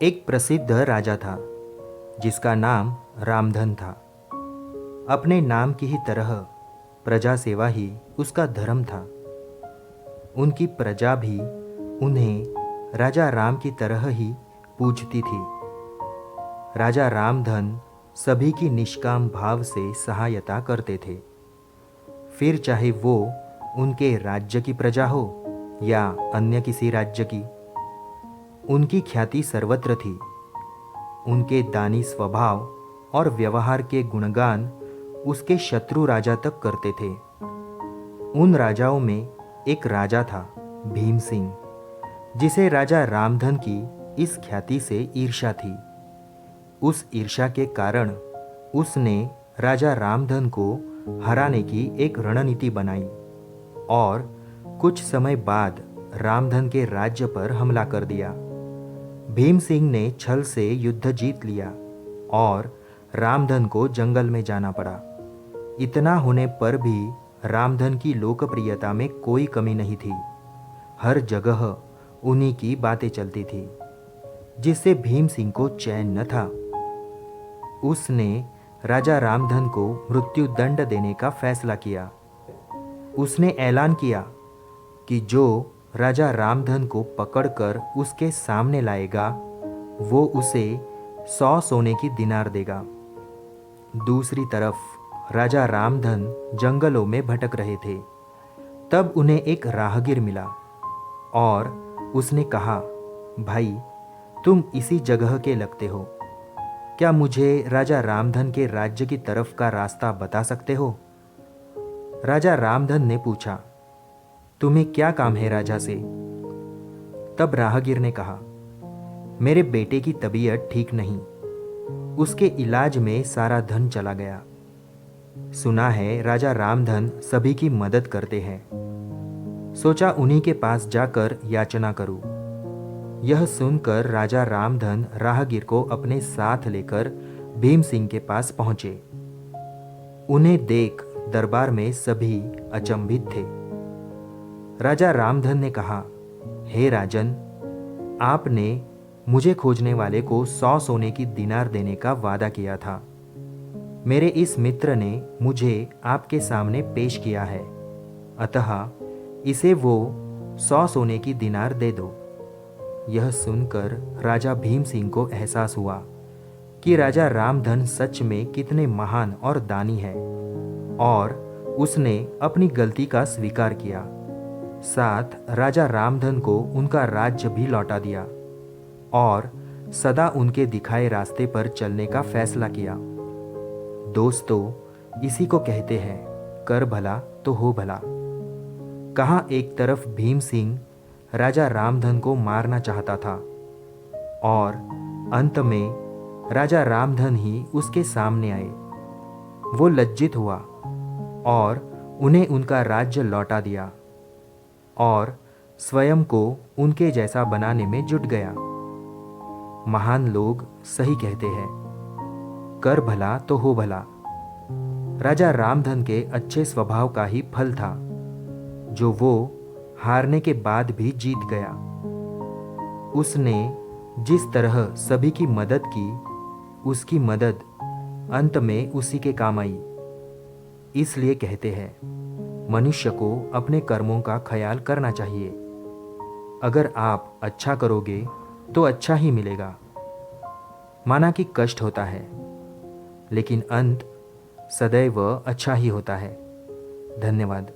एक प्रसिद्ध राजा था जिसका नाम रामधन था। अपने नाम की ही तरह प्रजा सेवा ही उसका धर्म था। उनकी प्रजा भी उन्हें राजा राम की तरह ही पूजती थी। राजा रामधन सभी की निष्काम भाव से सहायता करते थे, फिर चाहे वो उनके राज्य की प्रजा हो या अन्य किसी राज्य की। उनकी ख्याति सर्वत्र थी। उनके दानी स्वभाव और व्यवहार के गुणगान उसके शत्रु राजा तक करते थे। उन राजाओं में एक राजा था भीम सिंह, जिसे राजा रामधन की इस ख्याति से ईर्ष्या थी। उस ईर्ष्या के कारण उसने राजा रामधन को हराने की एक रणनीति बनाई और कुछ समय बाद रामधन के राज्य पर हमला कर दिया। भीम सिंह ने छल से युद्ध जीत लिया और रामधन को जंगल में जाना पड़ा। इतना होने पर भी रामधन की लोकप्रियता में कोई कमी नहीं थी। हर जगह उन्हीं की बातें चलती थी, जिससे भीम सिंह को चैन न था। उसने राजा रामधन को मृत्यु दंड देने का फैसला किया। उसने ऐलान किया कि जो राजा रामधन को पकड़कर उसके सामने लाएगा वो उसे 100 सोने की दिनार देगा। दूसरी तरफ राजा रामधन जंगलों में भटक रहे थे। तब उन्हें एक राहगीर मिला और उसने कहा, भाई, तुम इसी जगह के लगते हो, क्या मुझे राजा रामधन के राज्य की तरफ का रास्ता बता सकते हो? राजा रामधन ने पूछा, तुम्हें क्या काम है राजा से? तब राहगीर ने कहा, मेरे बेटे की तबीयत ठीक नहीं, उसके इलाज में सारा धन चला गया। सुना है राजा रामधन सभी की मदद करते हैं, सोचा उन्हीं के पास जाकर याचना करूं। यह सुनकर राजा रामधन राहगीर को अपने साथ लेकर भीम सिंह के पास पहुंचे। उन्हें देख दरबार में सभी अचंभित थे। राजा रामधन ने कहा, हे राजन, आपने मुझे खोजने वाले को 100 सोने की दिनार देने का वादा किया था। मेरे इस मित्र ने मुझे आपके सामने पेश किया है, अतः इसे वो 100 सोने की दिनार दे दो। यह सुनकर राजा भीम सिंह को एहसास हुआ कि राजा रामधन सच में कितने महान और दानी है, और उसने अपनी गलती का स्वीकार किया। साथ राजा रामधन को उनका राज्य भी लौटा दिया और सदा उनके दिखाए रास्ते पर चलने का फैसला किया। दोस्तों, इसी को कहते हैं कर भला तो हो भला। कहाँ एक तरफ भीम सिंह राजा रामधन को मारना चाहता था और अंत में राजा रामधन ही उसके सामने आए। वो लज्जित हुआ और उन्हें उनका राज्य लौटा दिया और स्वयं को उनके जैसा बनाने में जुट गया। महान लोग सही कहते हैं, कर भला तो हो भला। राजा रामधन के अच्छे स्वभाव का ही फल था, जो वो हारने के बाद भी जीत गया। उसने जिस तरह सभी की मदद की, उसकी मदद अंत में उसी के काम आई। इसलिए कहते हैं, मनुष्य को अपने कर्मों का ख्याल करना चाहिए। अगर आप अच्छा करोगे तो अच्छा ही मिलेगा। माना कि कष्ट होता है, लेकिन अंत सदैव अच्छा ही होता है। धन्यवाद।